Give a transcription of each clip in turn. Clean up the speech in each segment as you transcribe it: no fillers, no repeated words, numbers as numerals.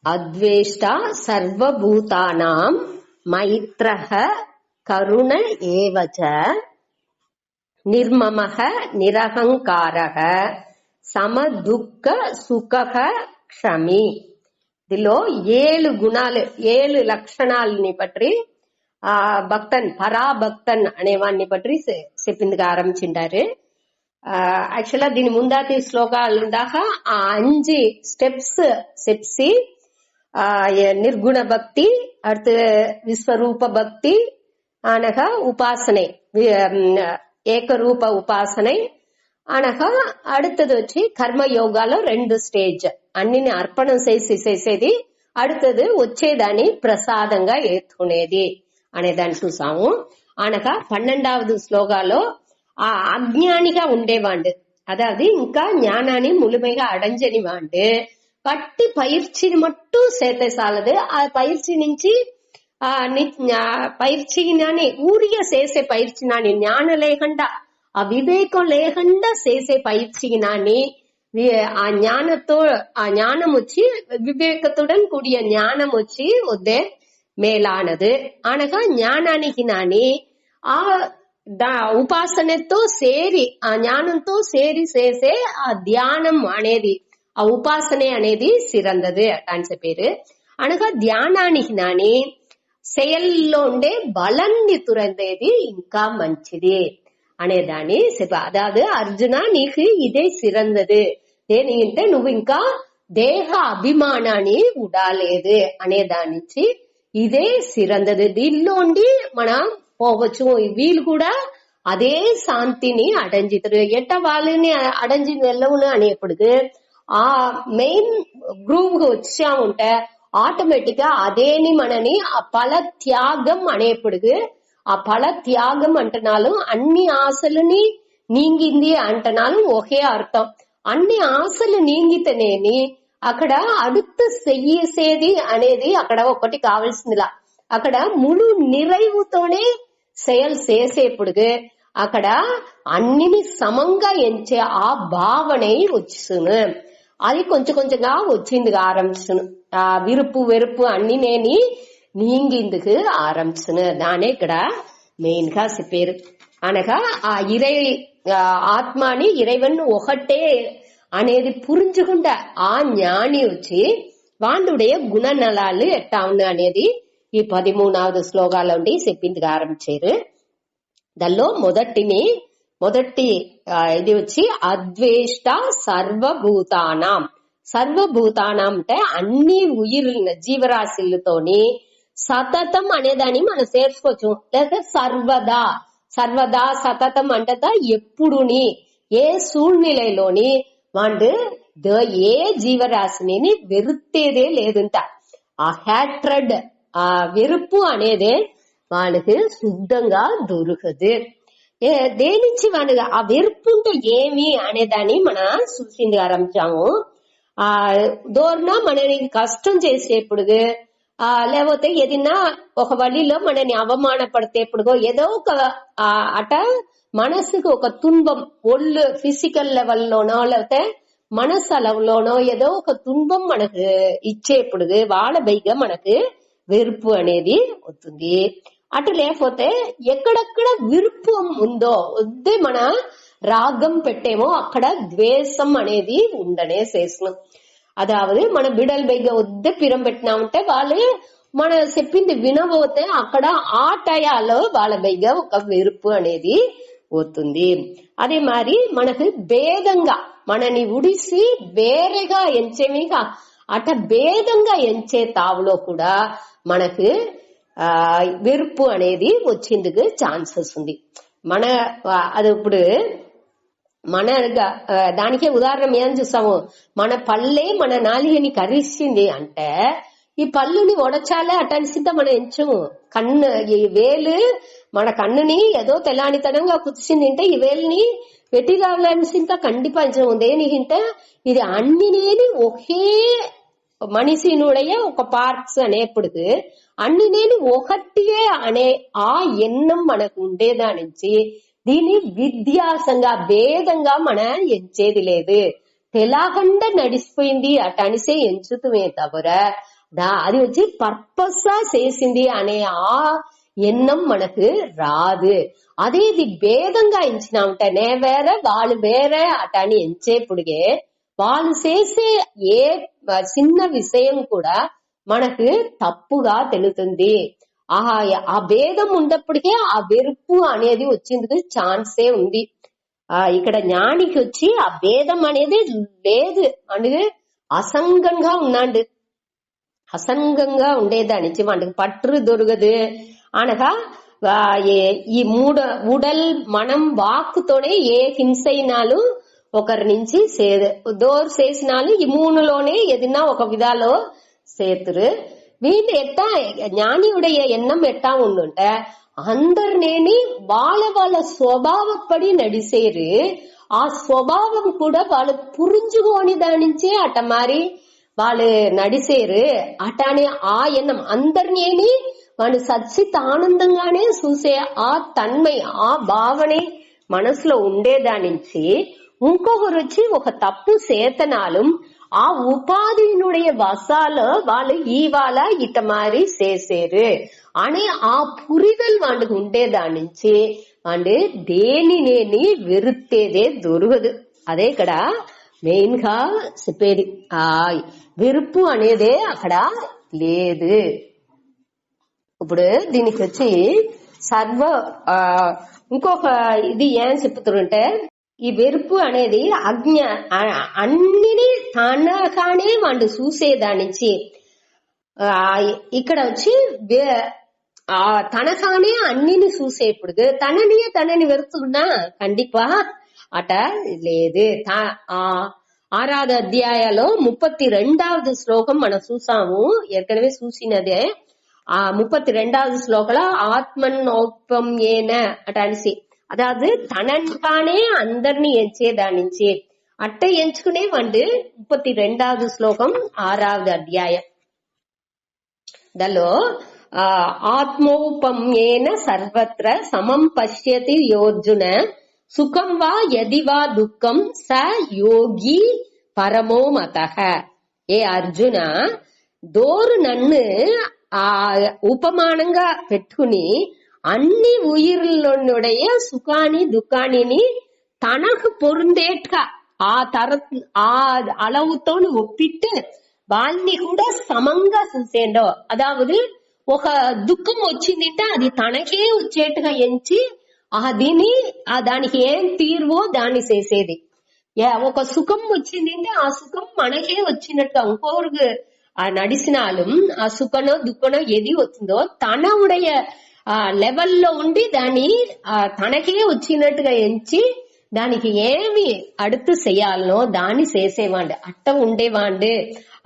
అద్వేష్టా సర్వభూతానాం మైత్రః కరుణ ఏవచ నిర్మమః నిరహంకారః సమదుఃఖ సుఖః క్షమి. ఇదిలో 7 గుణాలు 7 లక్షణాలని పట్టి భక్తన్ పరాభక్తన్ అనేవాడిని పట్టి చెప్పిందిగా ఆరంభించారు. యాక్చువల్గా దీని ముందాతి శ్లోకాలు దాకా 5 స్టెప్స్ చెప్పి నిర్గుణ భక్తి அடுத்து விஸ்வரூப பக்தி అనగా ఉపాసனை ఏకరూప ఉపాసனை అనగా அடுத்தது వచ్చి కర్మయోగాలో 2 స్టేజ్ అన్నిని అర్పణం చేసేది அடுத்தது వచ్చేదాన్ని ప్రసాదంగా ఏర్చుకునేది అనే దాన్ని చూసాము. అనగా 12వ శ్లోకాలో ఆ అజ్ఞానిగా ఉండేవాడు, அதாவது ఇంకా ஞானானி முழுமைగా அடைஞ்சని వాడు பட்டி பயிற்சிని మట్టు చేతే చాలదు. ఆ పயிற்சி నుంచి పైర్చిని ఊరిగా చేసే పైర్చినాని జ్ఞానం లేకుండా ఆ వివేకం లేకుండా చేసే పైర్చినాని ఆ ஞானம் వచ్చి వివేకத்துடன் கூடிய ஞானம் వచ్చి వద్దే మేలానదు. అనగా జ్ఞానానికి నాని ఆ ఉపాసనతో సేరి ఆ జ్ఞానంతో సేరి చేసే ఆ ధ్యానం అనేది ఆ ఉపాసనే అనేది సిరందదు అని చెప్పారు. అనగా ధ్యానానికి నాని செயల్లో ఉండే బలాన్ని తురందేది ఇంకా మంచిది అనేదాన్ని అదాదు అర్జున నీకు ఇదే సిరందదు, దేనికంటే నువ్వు ఇంకా దేహ అభిమానాన్ని ఉడాలేదు అనేదాని నుంచి ఇదే సిరందదు. దీనిలోండి మనం పోవచ్చు. వీళ్ళు కూడా అదే శాంతిని అడంజితారు. ఎట్ట వాళ్ళని అడంజి వెళ్ళవును అనేప్పటికి ఆ మెయిన్ గ్రూవ్ గా వచ్చాముంటే ఆటోమేటిక్ గా అదేని మనని ఆ ఫల త్యాగం అనేప్పటికి ఆ ఫల త్యాగం అంటున్నాను అన్ని ఆశలని నీంగింది అంటున్నాను ఒకే అర్థం. అన్ని ఆశలు నీంగితేనేని అక్కడ అడుత చెయ్యేసేది అనేది అక్కడ ఒకటి కావాల్సిందిలా. అక్కడ ముళ్ళు నిరైవుతోనే సేల్ చేసేప్పుడు అక్కడ అన్నిని సమంగా ఎంచే ఆ భావనే వచ్చును. అది కొంచెం కొంచెంగా వచ్చింది ఆరంభించును. ఆ విరుపు వెరుపు అన్ని నేని నీంగిందుకు ఆరంభించును. దానే ఇక్కడ మెయిన్ గా చెప్పారు. అనగా ఆ ఆత్మని ఇరైవన్ ఒకటే అనేది పురించకుండా ఆ జ్ఞాని వచ్చి వాళ్ళుடைய గుణనలాలు ఎట్టా ఉన్నా అనేది ఈ 13వ శ్లోకాల నుండి చెప్పింది ఆరంభించారు. దానిలో మొదటి ఇది వచ్చి అద్వేష్ట సర్వభూతానాం. సర్వభూతానాం అంటే అన్ని జీవరాశులతోని సతతం అనేదాన్ని మనం చేర్చుకోవచ్చు. లేదా సర్వదా సతతం అంటే ఎప్పుడుని ఏ సూழ்நிலைలోని వాళ్ళు ఏ జీవరాశిని వెరుత్తేదే లేదంట. ఆ హ్యాట్రెడ్ ఆ వెరుపు అనేదే వాళ్ళకి శుద్ధంగా దొరకదు. దేనించి వాళ్ళకి ఆ వెరుపు ఉంటే ఏమి అనేదాన్ని మనం చూసింది ఆరంభించాము. ఆ దూరన మనని కష్టం చేసేప్పుడు లేకపోతే ఏదైనా ఒక వழிలో మనని అవమానపడితేప్పుడు ఏదో ఒక అట మనసుకు ఒక తుంబం ఒళ్ళు ఫిజికల్ లెవెల్లోనో లేకపోతే మనసు లెవెల్లోనో ఏదో ఒక తుంబం మనకు ఇచ్చేప్పుడు వాళ్ళ పైగా మనకు వెరుపు అనేది వస్తుంది. అటు లేకపోతే ఎక్కడెక్కడ విరుపం ఉందో వద్దే మన రాగం పెట్టేమో అక్కడ ద్వేషం అనేది ఉండనే చేస్తున్నాం. అదావది మన బిడల్ పైగా వద్దే పిరం పెట్టినామంటే వాళ్ళు మన చెప్పింది వినబోతే అక్కడ ఆ టయాలో వాళ్ళ పైగా ఒక వెరుపు అనేది పోతుంది. అదే మరి మనకు భేదంగా మనని ఉడిసి వేరేగా ఎంచేమిగా అట భేదంగా ఎంచే తావులో కూడా మనకు వెరుపు అనేది వచ్చేందుకు ఛాన్సెస్ ఉంది. మన అది ఇప్పుడు మన దానికే ఉదాహరణ ఏం చూస్తాము, మన పళ్ళే మన నాలికని కరిస్తుంది అంటే ఈ పళ్ళుని ఒడచాలే అటనిసింత మనం ఎంచము. కన్ను ఈ వేలు మన కన్నుని ఏదో తెలానితనంగా కుదిసింది అంటే ఈ వేలుని వెట్టి రావాలనిసింత కండిపంచము. దేనికంటే ఇది అన్నినేని ఒకే మనిషినుடைய ఒక పార్ట్స్ అనేప్పటికి అన్ని నేను ఒకటియే అనే ఆ ఎన్నం మనకు ఉండేదా నుంచి దీని విధ్యాసంగా భేదంగా మన ఎంచేది లేదు. తెలాగండ నడిచిపోయింది అటనిసే ఎంచుతుమే తవర అది వచ్చి పర్పస్సా చేసింది అనే ఆ ఎన్నం మనకు రాదు. అదే ఇది భేదంగా ఎంచినామంటే నే వేరే వాళ్ళు వేరే అటని ఎంచేపుడిగే వాళ్ళు చేసే ఏ చిన్న విషయం కూడా మనకు తప్పుగా తెలుతుంది. ఆ భేదం ఉన్నప్పటికే ఆ వెరుపు అనేది వచ్చేందుకు ఛాన్సే ఉంది. ఇక్కడ జ్ఞానికి వచ్చి ఆ భేదం అనేది లేదు అనేది అసంగంగా ఉన్నాడు. అసంగంగా ఉండేదానికి మనకు పట్టు దొరకదు అనగా ఈ ఉడల్ మనం వాక్కుతోనే ఏ హింసైనాలు ఒకరి నుంచి దోరు చేసినాలు ఈ మూనులోనే ఏదైనా ఒక విధాలో சேத்துரு வீட்டு எட்டா ஞானியுடைய எண்ணம் எட்டா ஒண்ணுட்ட అందరినేని వాళ్ళ స్వభావపడి నడిసేరు. ఆ స్వభావం కూడా వాళ్ళు పురుంజుకోని దానించే అట మారి వాళ్ళు నడిసేరు. అటనే ఆ ఎన్నం అందరినేని వాళ్ళు సచ్చిత ఆనందంగానే చూసే ఆ తన్మై ఆ భావనే మనసులో ఉండేదానించి ఇంకొకరు వచ్చి ఒక తప్పు చేతనాలు ఆ ఉపాధినుடைய వసాలు వాళ్ళు ఇవాళ ఇట మారి చేసేరు అనే ఆ పురిదల్ వాళ్ళకు ఉండేదానించి వాళ్ళు దేనినేని వెరుత్తేదే దొరకదు. అదే ఇక్కడ మెయిన్ గా చెప్పేది. ఆ వెరుపు అనేదే అక్కడ లేదు. ఇప్పుడు దీనికి వచ్చి సర్వ ఇంకొక ఇది ఏం చెప్తారంటే ఈ వెరుపు అనేది అన్నిని తనగానే వాళ్ళు చూసేదానించి ఇక్కడ వచ్చి తనగానే అన్నిని చూసేప్పుడు తనని వెరుతున్నా కండిపా అట లేదు. 6వ అధ్యాయంలో 32వ శ్లోకం మనం చూసాము, ఏற்கனவே చూసినదే. ఆ 32వ శ్లోకంలో ఆత్మనోపం ఏన అట అనిసి அதாவது தனன்கானே అందరిని ఎంచేదానించి అట్ట ఎంచుకునే వండు 32వ శ్లోకం 6వ అధ్యాయం దలో ఆత్మోపమ్యేన సర్వత్ర సమం పశ్యతి యోర్జున సుఖం వా యది వా దుఃఖం స యోగి పరమో మతః. ఏ అర్జున దోరు నన్ను ఆ ఉపమానంగా పెట్టుకుని అన్ని ఉయిర్లోనుடைய సుఖాన్ని దుఃఖాన్ని తనకు పొందేట్గా ఆ அளவுతో ఒప్పిట్టు వాళ్ళని కూడా సమంగా చూసేండో. అదావదు ఒక దుఃఖం వచ్చిందంటే అది తనకే వచ్చేట్టుగా ఎంచి దానికి ఏం తీరువో దాన్ని చేసేది. ఒక సుఖం వచ్చిందంటే ఆ సుఖం మనకే వచ్చినట్టుగా ఇంకోరికి నడిచినాలు ఆ సుఖనో దుఃఖనో ఏది వచ్చిందో తన ఉடைய లెవెల్లో ఉండి దాన్ని తనకే వచ్చినట్టుగా ఎంచి దానికి ఏమి అడుతు చేయాలనో దాన్ని చేసేవాండు. అట్ట ఉండేవాండు.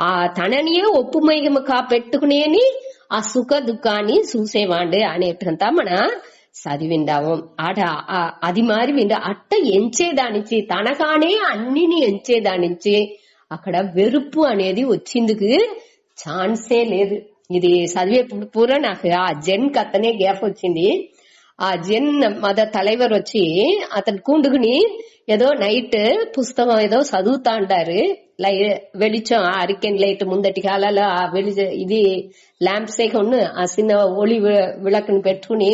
ఆ తననియే ఒప్పుమైగముగా పెట్టుకునేని ఆ సుఖ దుఃఖాన్ని చూసేవాండు అనేటంతా మన చదివిందాము. అది మారి విండ అట్ట ఎంచేదానించి తనగానే అన్నిని ఎంచేదానించి అక్కడ వెరుపు అనేది వచ్చిందుకు ఛాన్సే లేదు. ఇది చదివేప్పుడు పూరా నాకు ఆ జెన్ కథనే గ్యాప్ వచ్చింది. ఆ జెన్ మద తలైవర్ వచ్చి అతను కూండుకుని ఏదో నైట్ పుస్తకం ఏదో చదువుతా అంటారు. வெளிச்சம் அரிக்கன் லைட் ముందటి కాలాల ఇది ల్యాంప్స్ ఆ చిన్న ఒళి విளக்குను పెట్టుకుని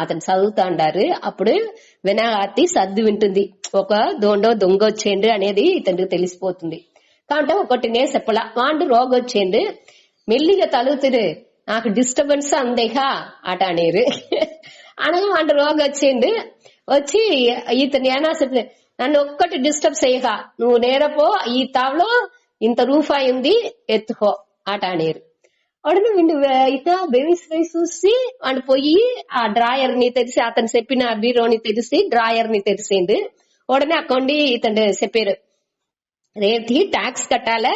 అతను చదువుతా అంటారు. అప్పుడు వినాయతి సర్ది వింటుంది. ఒక దొంగ వచ్చేండు అనేది ఇతనికి తెలిసిపోతుంది. కాబట్టి ఒకటినే చెప్పలా వాండు రోగం వచ్చేండు మెల్లిగా తలుగుతురు నాకు డిస్టర్బెన్స్ అందేగా అట అనేరు. అనగా వాండు రోగం వచ్చేండు వచ్చి ఇతను ఏనా చెప్పి నన్ను ఒక్కటి డిస్టర్బ్ చేయక నువ్వు నేరపో ఈ తావులో ఇంత రూపాయి ఉంది ఎత్తుకో అట అనేరు. ఉడనే విండు ఇత బెవిసి చూసి వాడు పోయి ఆ డ్రాయర్ ని తెరిచి అతను చెప్పిన బీరోని తెరిచి డ్రాయర్ ని తెరిచిండు. ఉడనే అక్కండి ఇతను చెప్పారు రేపు ట్యాక్స్ కట్టాల,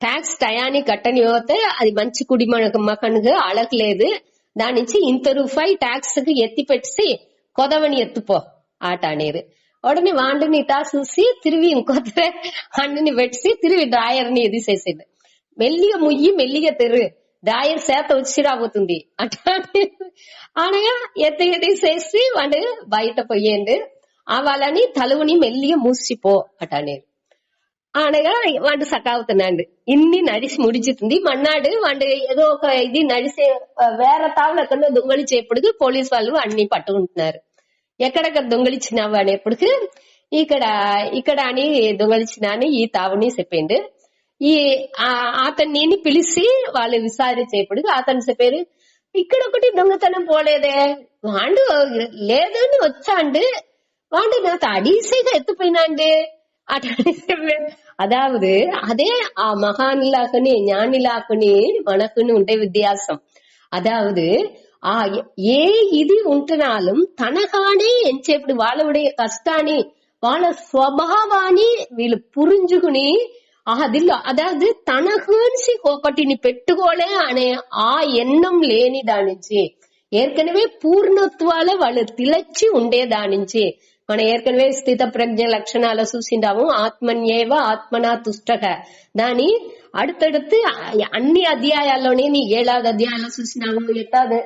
ట్యాక్స్ టయాన్ని కట్టని పోతే అది మంచి కుడి మకనుగా అడగలేదు, దాని నుంచి ఇంత రూపాయి ట్యాక్స్ కి ఎత్తి పెట్టి కొదవని ఎత్తుపో ఆట అనేరు. ఉడనే వాండుని ఇటా చూసి తిరిగి ఇంకొద్ద అన్నిని పెట్టి తిరిగి డ్రాయర్ ని ఎదిసేసిండు. మెల్లిగా ముయ్యి మెల్లిగా తెరు డ్రాయర్ చేత వచ్చి రాబోతుంది అట్లా అనగా ఎత్తేసి వాడు బయట పోయేండు. వాళ్ళని తలువుని మెల్లిగా మూసిపో అట అనేరు. అనగా వాడు సకావుతున్నాడు. ఇన్ని నడిచి ముడిచితుంది. మన్నాడు వాడు ఏదో ఒక ఇది నడిసే వేరే తావులు ఎక్కడో దొంగలిచేపటికి పోలీస్ వాళ్ళు అన్ని పట్టుకుంటున్నారు. ఎక్కడెక్కడ దొంగలిచ్చినావు అనేప్పటికి ఇక్కడ ఇక్కడ అని దొంగలిచ్చిన అని ఈ తావుని చెప్పిండు. ఈ అతన్ని పిలిచి వాళ్ళు విచారించేపటికి అతను చెప్పారు, ఇక్కడ ఒకటి దొంగతనం పోలేదే, వాడు లేదని వచ్చాండు, వాడు నాతో అడిసేగా ఎత్తుపోయినాండు అటు. அதாவது அதே மகான்லாக்குனி ஞானிலாக்குని మనకుని ఉండే వ్యత్యాసం. అదావదు ఏ ఇది ఉంటున్నాலும் తనగానే ఎంచేప్పుడు వాళ్ళుடைய కష్టాన్ని వాళ్ళ స్వభావాన్ని వీళ్ళు పురింజుకుని అదిలో అదావదు తన గురించి ఒకటిని పెట్టుకోలే అనే ఆ ఎన్నం లేని దానించి ఏర్కనవే పూర్ణత్వాల వాళ్ళు తిలచ్చి ఉండే దానించి మనం ఏర్కనవే స్థిత ప్రజ్ఞ లక్షణాలు చూసిండాము. ఆత్మన్యేవ ఆత్మనా తుష్టక దాని அடுத்தடுத்து అన్ని అధ్యాయాల్లోనే 7వ అధ్యాయంలో చూసినాము. ఎట్టాదు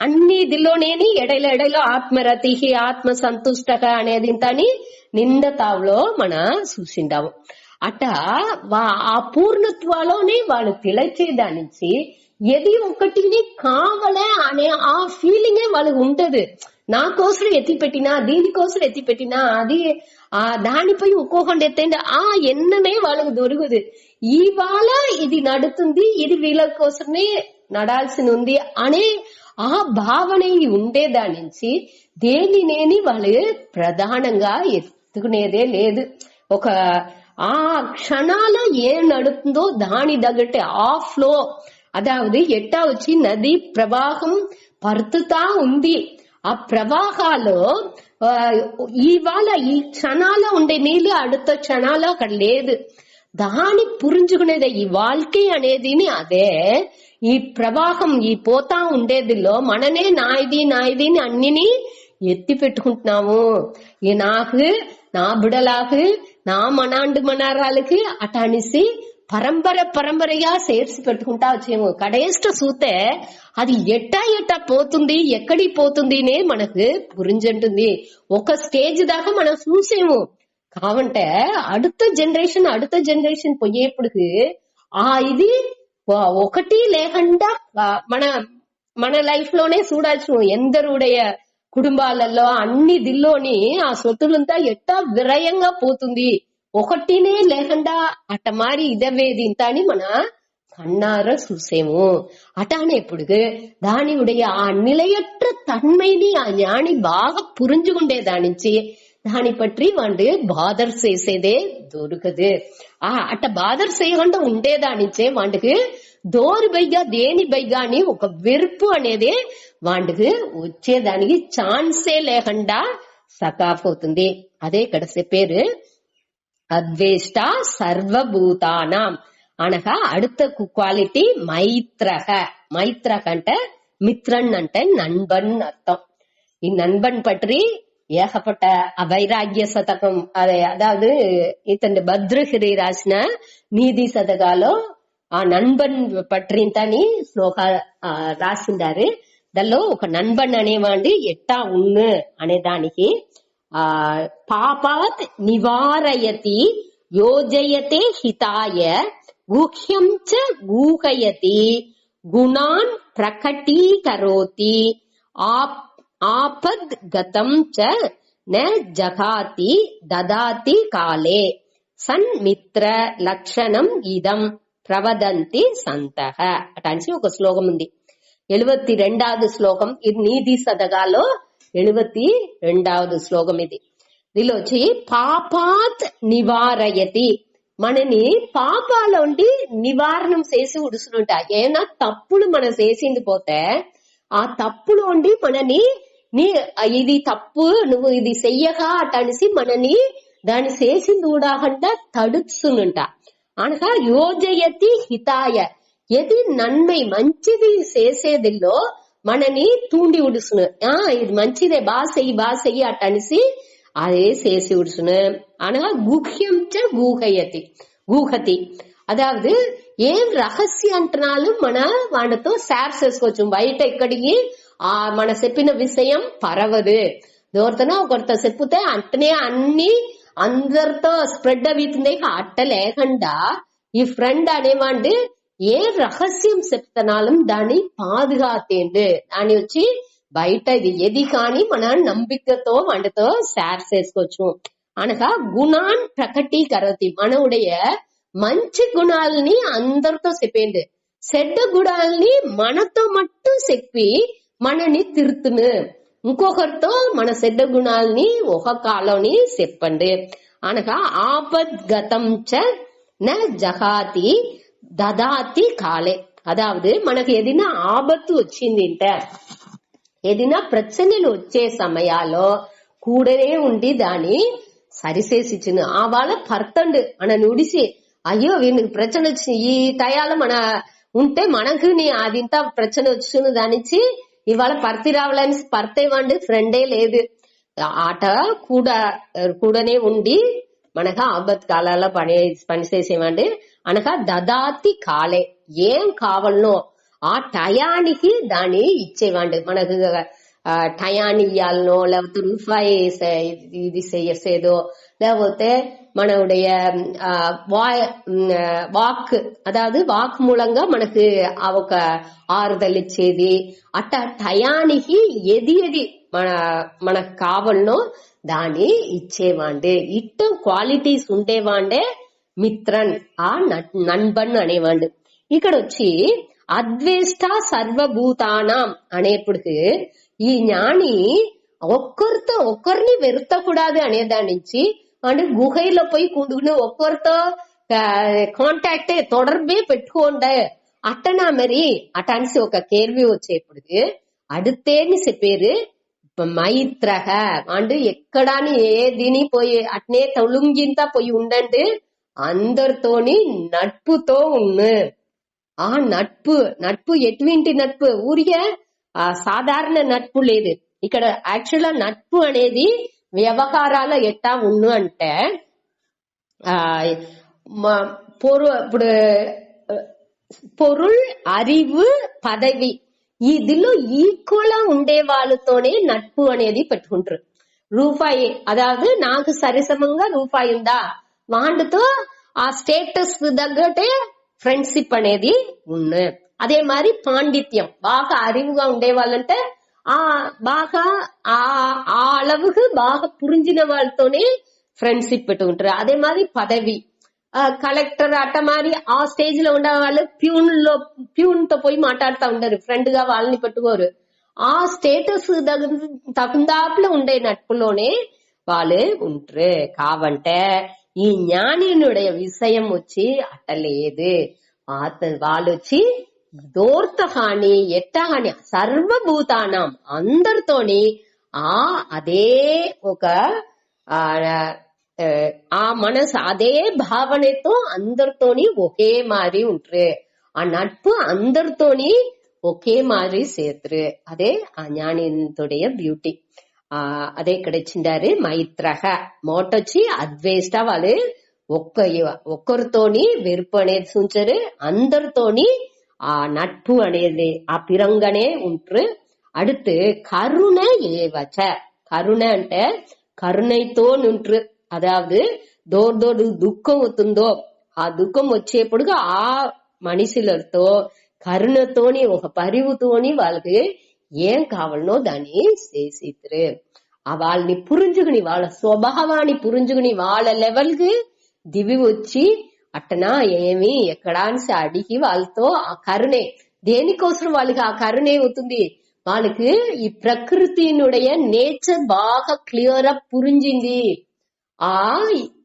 అన్ని ఇదిలోనేని ఎడైలో ఆత్మరతి ఆత్మ సంతుష్టక అనేది ఇంతని నింద తావులో మన చూసిండాము. అట ఆ పూర్ణత్వాలోనే వాళ్ళు తిలచేదానించి ఏది ఒకటిని కావలే అనే ఆ ఫీలింగే వాళ్ళకి ఉంటది. నా కోసం ఎత్తి పెట్టినా దీనికోసం ఎత్తి పెట్టినా అది దానిపై ఒక్కొక్కటి ఎత్తండి ఆ ఎన్ననే వాళ్ళకు దొరుకుదు. ఇవాళ ఇది నడుతుంది, ఇది వీళ్ళ కోసమే నడాల్సి ఉంది అనే ఆ భావన ఉండేదాని నుంచి దేనినేని వాళ్ళు ప్రధానంగా ఎత్తుకునేదే లేదు. ఒక ఆ క్షణాల ఏం నడుతుందో దాని తగ్గట్టే ఆ ఫ్లో అదావదు ఎట్టా వచ్చి నది ప్రవాహం పరుతుతా ఉంది. ఆ ప్రవాహాలో ఇవాళ ఈ క్షణాల ఉండే నీళ్లు அடுத்த క్షణాలు అక్కడ లేదు. దాని పురించుకునేదే ఈ వాల్కే అనేది. అదే ఈ ప్రవాహం ఈ పోతా ఉండేదిలో మననే నాయిది అన్నిని ఎత్తి పెట్టుకుంటున్నాము. ఈ నాకు నా బిడలాకు నా మనాండు మనారాలకి అటనిసి పరంపరగా సేర్చి పెట్టుకుంటా వచ్చేమో. కడేష్ట చూస్తే అది ఎట్టా పోతుంది, ఎక్కడికి పోతుందినే మనకు పురింజంటుంది. ఒక స్టేజ్ దాకా మనం చూసేము. కావంటే அடுத்த జనరేషన్ పోయేప్పటికి ఇది ఒకటి లేకుండా మన లైఫ్ లోనే చూడాల్సిన ఎందరుடைய కుటుంబాలలో అన్ని దిల్లోని ఆ సొత్తులంతా ఎట్టా విరయంగా పోతుంది. ఒకటినే లేకుండా అట్ట మారి ఇదవేది ఇంత అని మన కన్నార చూసేము. అటానేప్పుడు దాని ఉடைய ఆ నిలయற்ற తన్మైని ఆ ஞானி బాగా పురించుకుండేదానించి దాని పற்றி వాడు బాదర్ చేసేదే దొరకదు. అట్ట బాదర్ చేయకుండా ఉండేదానించే వాడికి దోరు బైగా దేని బైగా అని ఒక వెరుపు అనేది వాడికి వచ్చేదానికి ఛాన్సే లేకుండా సకాపోతుంది. అదే ఇక్కడ చెప్పారు అద్వేష్ట సర్వభూతానాం అనగా அடுத்த క్వాలిటీ மைத்ரக అంటే మిత్రన్ అంటే నண்பன் అర్థం. ఈ నண்பன் పற்றி ఏకపట్ట వైరాగ్య శతకం అదావదు ఇతని భద్రగిరి రాసిన నీతి శతకాలో ఆ నண்பன் పట్రింతని శ్లోక రాసిండారు. దానిలో ఒక నண்பன் అనేవాడి ఎట్టా ఉన్ను అనే దానికి పాపాత్ నివారయతి యోజయతే హితాయ గుహ్యం చ గూహయతి గుణాన్ ప్రకటీకరోతి ఆపద్ గతం చ న జగాతి దదాతి కాలే సన్మిత్ర లక్షణం ఇదం ప్రవదంతి సంతః అటానికి ఒక శ్లోకం ఉంది. 72వ శ్లోకం ఇది నీతి శతకాలో 72వ శ్లోకం. ఇది దీనిలో వచ్చి పాపాత్ నివారయతి మనని పాపాల ఉండి నివారణం చేసి ఉడుసునుంటా. ఏనా తప్పులు మనం చేసింది పోతే ఆ తప్పులు ఉండి మనని ఇది తప్పు నువ్వు ఇది చెయ్యగా అటనిసి మనని దాన్ని చేసింది ఊడాకుండా తడుచునుంట. అనగా యోజయతి హితాయ ఎది నన్మై మంచిది చేసేదిలో మనని తూండి ఉడుసును. ఇది మంచిదే బాసెయ్యి అటనిసి అదే చేసి ఉడుసును. అనగా గుహ్యం చ గూహతి అదావదు ఏం రహస్య అంటనాలు మన వాళ్ళతో షేర్ చేసుకోవచ్చు. బయట ఎక్కడికి మన చెప్పిన విషయం పరవదు. ఎవరితోనో ఒకరితో చెప్తే అంటనే అన్ని అందరితో స్ప్రెడ్ అవుతుంది అట్ట లేకుండా ఈ ఫ్రెండ్ అనేవాడు ఏ రహస్యం చెప్తున్నాலும் దాన్ని పాదుగాతేండు దాన్ని వచ్చి బయట ఇది ఏది కానీ మన నம்பிకతో వాటితో షేర్ చేసుకోవచ్చు అనగా గుణాన్ ప్రకటీకరతి మనవుடைய మంచి గుణాలని అందరితో చెప్పేండు చెడ్డ గుణాలని మనతో మట్టు చెప్పి మనని తిరుతును ఇంకొకరితో మన చెడ్డ గుణాలని ఒక కాలంని చెప్పండి అనగా ఆపద్గతం చ న జహాతి దదాతి కాలే అదావదు మనకు ఏదైనా ఆపత్తు వచ్చిందింటే ఏదైనా ప్రச்சனைలు వచ్చే సమయాల్లో కూడనే ఉండి దాన్ని సరిచేసిచ్చును ఆ వాళ్ళ పర్తండు మన నుడిసి అయ్యో వీనికి ప్రச்சனை వచ్చి ఈ టయాలు మన ఉంటే మనకు అదింత ప్రச்சனை వచ్చును దానిచ్చి ఇవాళ పర్తి రావాలని పర్తేవండి ఫ్రెండే లేదు ఆట కూడనే ఉండి మనకు ఆపత్ కాలాల్లో పని చేసేవండి అనగా దదాతి కాలే ఏం కావాలనో ఆ టయానికి దాన్ని ఇచ్చేవాడి మనకు టయాన్ని ఇయ్యాలనో లేకపోతే రూపాయి ఇది చేసేదో లేకపోతే మనடைய వాక్ అదాவது వాక్ మూలంగా మనకు ఒక ఆరుదలు ఇచ్చేది అట్ట టయానికి ఏది మనకు కావాలనో దాన్ని ఇచ్చేవాండే ఇట్టు క్వాలిటీస్ ఉండేవాండే మిత్రన్ ఆ నన్బన్ అనేవాడు ఇక్కడ వచ్చి అద్వేష్ట సర్వభూతానం అనేప్పటికి ఈ జ్ఞాని ఒక్కరితో ఒక్కరిని వెరుతకూడదు అనేదాని నుంచి అంటే గుహలో పోయి కూడుకుని ఒక్కరితో కాంటాక్ట్ தொடர்பே పెట్టుకోండి అట్టనా మరి అటానికి ఒక కేள்வி వచ్చేప్పటికి அடுத்தேன்னு చెప్పారు మైత్రహ అంటే ఎక్కడాని ఏదిని పోయి అట్నే తొలుంగింత పోయి ఉండండి అందరితోని నட்புతో ఉన్ను ఆ నட்பு ఎటువంటి నட்பு ఊరికే సాధారణ నட்பు లేదు ఇక్కడ యాక్చువల్ నட்பு అనేది వ్యవహారాల ఎట్టా ఉన్ను అంటే ఇప్పుడు పొరుள் அறிவு పదవి ఇదిలో ఈక్వల్ ఉండే వాళ్ళతోనే నட்பு అనేది పెట్టుకుంటారు రూపాయి అదాவது నాకు సరిసమంగా రూపాయి ఉందా వాటితో ఆ స్టేటస్ తగ్గట్టే ఫ్రెండ్షిప్ అనేది ఉన్ను అదే మరి పాండిత్యం బాగా அறிவுగా ఉండే వాళ్ళంటే బాగా ఆ அளவுக்கு బాగా పురించిన వాళ్ళతోనే ఫ్రెండ్షిప్ పెట్టుకుంటారు అదే మరి పదవి కలెక్టర్ అట్ట మరి ఆ స్టేజ్ లో ఉండే వాళ్ళు ప్యూన్ తో పోయి మాట్లాడుతూ ఉంటారు ఫ్రెండ్ గా వాళ్ళని పెట్టుకోరు ఆ స్టేటస్ తగుందాపులో ఉండే నட்புలోనే వాళ్ళు ఉంటారు కావంటే ఈ జ్ఞానినుடைய విషయం వచ్చి అట్టలేదు వాళ్ళు వచ్చి దోర్తహాని ఎట్టహాని సర్వభూతానం అందరితోని అదే ఒక ఆ మనసు అదే భావనతో అందరితోని ఒకే మారి ఉంటారు ఆ నட்பு అందరితోని ఒకే మారి చేతురు అదే ఆ జ్ఞానితుடைய బ్యూటీ అదే ఇక్కడ ఇచ్చిండారు మైత్రహ మోటొచ్చి అద్వేష్ట వాళ్ళు ఒక్కరితోని వెరుపు అనేది ఉంచారు అందరితోని ఆ నட்பு అనేది ఆ పిరంగానే ఉంటారు அடுத்து கருணை ஏவச்ச కరుణ అంటే కరుణైతో ఉంటారు అదాவது దోర్దోడు దుఃఖం అవుతుందో ఆ దుఃఖం వచ్చేప్పుడు ఆ మనుషులతో కరుణతోని ఒక పరివుతోని వాళ్ళకి ఏం కావాలనో దాన్ని చేసిరు వాళ్ళని పురించుకుని వాళ్ళ స్వభావాన్ని పురించుకుని వాళ్ళ లెవెల్ కి దివి వచ్చి అట్టనా ఏమి ఎక్కడా అని అడిగి వాళ్ళతో ఆ కరుణే దేనికోసం వాళ్ళకి ఆ కరుణే అవుతుంది వాళ్ళకి ఈ ప్రకృతినుடைய నేచర్ బాగా క్లియర్ గా పురించింది ఆ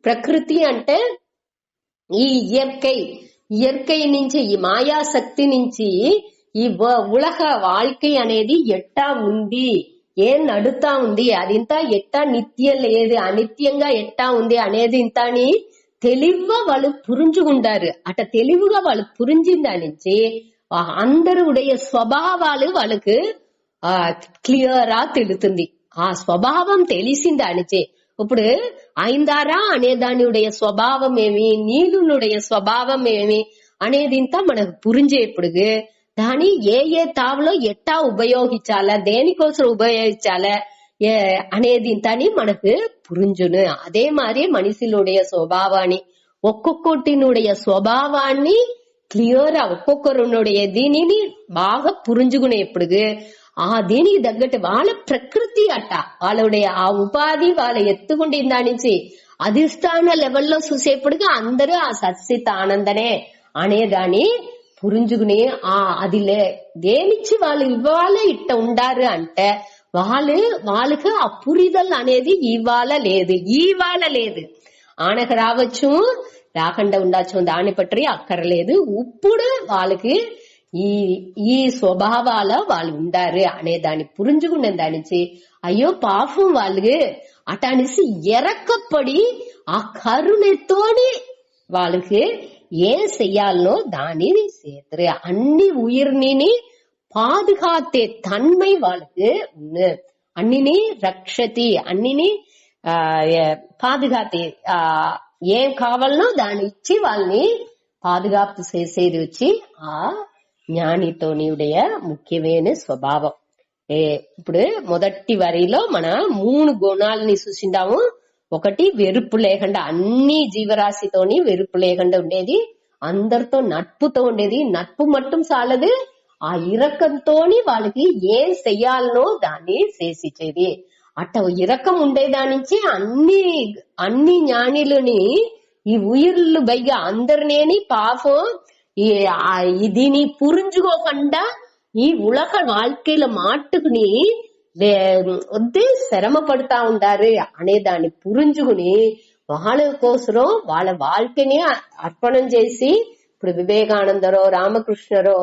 ప్రకృతి అంటే ఈ ఇయర్కై నుంచి ఈ మాయాశక్తి నుంచి ఈ ఉలగ வாழ்க்கை అనేది ఎట్టా ఉంది ఏం నడుతా ఉంది అది ఇంత ఎట్టా నిత్యం లేదు అనిత్యంగా ఎట్టా ఉంది అనేది ఇంత అని తెలివిగా వాళ్ళు పురించుకుంటారు అట తెలివిగా వాళ్ళు పురించిన దాని నుంచి అందరుடைய స్వభావాలు వాళ్ళకి క్లియరా తెలుతుంది ఆ స్వభావం తెలిసింది అనిచే ఇప్పుడు ఐందారా అనే దానిuடைய స్వభావం ఏమి నీలునుடைய స్వభావం ఏమి అనేది ఇంత మనకు పురించేప్పుడు దాని ఏ తావులో ఎట్టా ఉపయోగించాలా దేనికోసం ఉపయోగించాలా అనేది తని మనకు పురుంజును. అదే మాదిరి మనిషిలుடைய స్వభావాన్ని ఒక్కొక్కటినుடைய స్వభావాన్ని క్లియర్ ఒక్కొక్కరునుடைய దీనిని బాగా పురుంజుకునేప్పుడు ఆ దీనికి తగ్గట్టు వాళ్ళ ప్రకృతి అట్ట వాళ్ళుடைய ఆ ఉపాధి వాళ్ళ ఎత్తుకుండి దాని నుంచి అధిష్టాన లెవెల్లో చూసేప్పటికీ అందరూ ఆ సత్సిత్ ఆనందనే అనేదాన్ని పురుంజుకుని అది దేనిచ్చి వాళ్ళు ఇవాళ ఇట్ట ఉండారు అంటే వాళ్ళకి ఆ పురిదల్ అనేది ఇవాళ లేదు ఆనకు రావచ్చు రాకుండా ఉండొచ్చు దాన్ని పట్టి అక్కర్లేదు. ఇప్పుడు వాళ్ళకి ఈ స్వభావాల వాళ్ళు ఉండారు అనే దాన్ని పురుంజుకునే దానించి అయ్యో పాపం వాళ్ళకి అటానిసి ఎరక్కపడి ఆ కరుణతోని వాళ్ళకి ఏం చెయ్యాలనో దాని చేతురు. అన్ని ఉయిర్ని పాదుకాతే తన్మై వాళ్ళకి అన్నిని రక్షతి అన్నిని పాదుకాతే ఏం కావాలనో దాని ఇచ్చి వాళ్ళని పాదుగాపు చేసేది వచ్చి ఆ జ్ఞానితోనియుடைய ముఖ్యమైన స్వభావం. ఇప్పుడు మొదటి వరిలో మన 3 గుణాలని చూసిండాము. ఒకటి వెరుపు లేకుండా అన్ని జీవరాశితోని వెరుపు లేకుండా ఉండేది, అందరితో నட்புతో ఉండేది. నட்பு మట్టం చాలదు, ఆ ఇరకంతోని వాళ్ళకి ఏం చెయ్యాలనో దాన్ని చేసిచ్చేది. అట్ట ఇరకం ఉండేదానించి అన్ని జ్ఞానిలని ఈ ఉయిర్లు పైగా అందరినేని పాపం దీని పురుంజుకోకుండా ఈ ఉలక வாழ்க்கையில మాట్టుకుని వద్దే శ్రమ పడతా ఉండారు అనే దాన్ని పురుంజుకుని వాళ్ళ కోసం వాళ్ళ வாழ்க்கைని అర్పణం చేసి ఇప్పుడు వివేకానందరో రామకృష్ణరో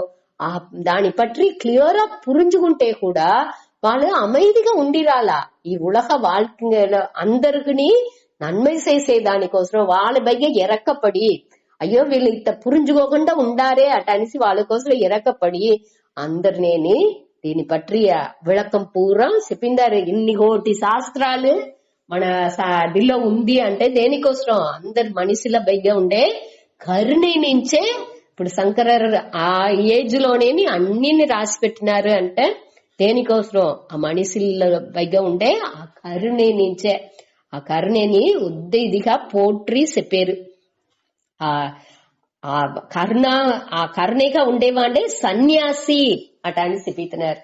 దాని పట్టి క్లియరా పురుంజుకుంటే కూడా వాళ్ళు அமைதிగా ఉండిరాలా. ఈ ఉలక வாழ்க்கையில అందరికి నన్మై చేసే దానికోసం వాళ్ళ పైగా ఎరక్కపడి అయ్యో వీళ్ళు ఇంత పురుంజుకోకుండా ఉండారే అటనిసి వాళ్ళ కోసం ఎరక్కపడి అందరినేని దీని పట్టి విళకం పూరా చెప్పిందారు. ఇన్ని కోటి శాస్త్రాలు మన దిల్లో ఉంది అంటే దేనికోసం అందరి మనిషిల పైగా ఉండే కరుణ నుంచే ఇప్పుడు శంకరర్ ఆ ఏజ్ లోనేని అన్నిని రాసి పెట్టినారు అంటే దేనికోసం ఆ మనిషిల పైగా ఉండే ఆ కరుణ నుంచే. ఆ కరుణని ఉద్దేదిగా పోట్రి చెప్పారు. ఆ కరుణగా ఉండేవాడే సన్యాసి అట అని చెప్పితున్నారు.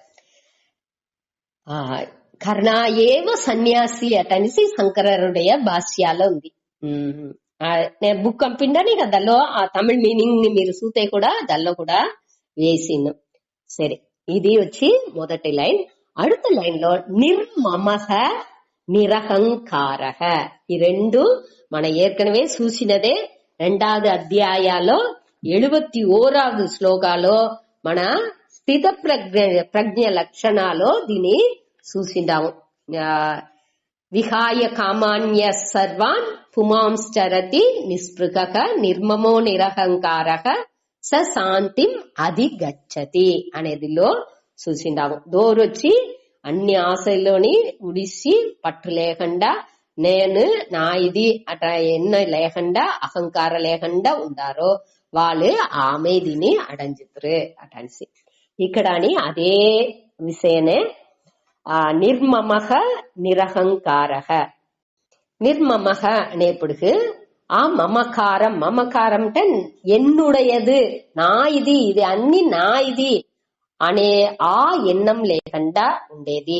కరుణ ఏవ సన్యాసి అటనిసి శంకరుடைய భాష్యాలో ఉంది. నేను బుక్ పంపిండని దానిలో ఆ తమిళ్ మీనింగ్ ని మీరు చూతే కూడా దానిలో కూడా వేసిను. సరే, ఇది వచ్చి మొదటి లైన్. அடுத்த లైన్ లో నిర్మమః నిరహంకారః, ఈ రెండు మన ఏర్కనవే చూసినదే. 2వ అధ్యాయాలో 71వ శ్లోకాలో మన స్థిత ప్రజ్ఞ లక్షణాలో దీన్ని చూసిండాము. విహాయ కామాన్య సర్వాన్ పుమాంశ్చరతి నిస్పృహః నిర్మమో నిరహంకారః స శాంతిం అధిగచ్చతి అనేదిలో చూసిండాము. దోరొచ్చి అన్ని ఆశల్లోని ఉడిసి పట్టు లేకుండా నేను నా ఇది అట ఎన్న లేకుండా అహంకార లేకుండా ఉండారో వాళ్ళు ఆమెదిని అడంజితురు అటనిసి ఇక్కడ అని అదే విషయనే నిర్మమః నిరహంకారః. నిర్మమః అనేప్పుడు ఆ మమకారం అంటే ఎన్నుడయదు, నా ఇది అన్ని నా ఇది అనే ఆ ఎన్నం లేకుండా ఉండేది.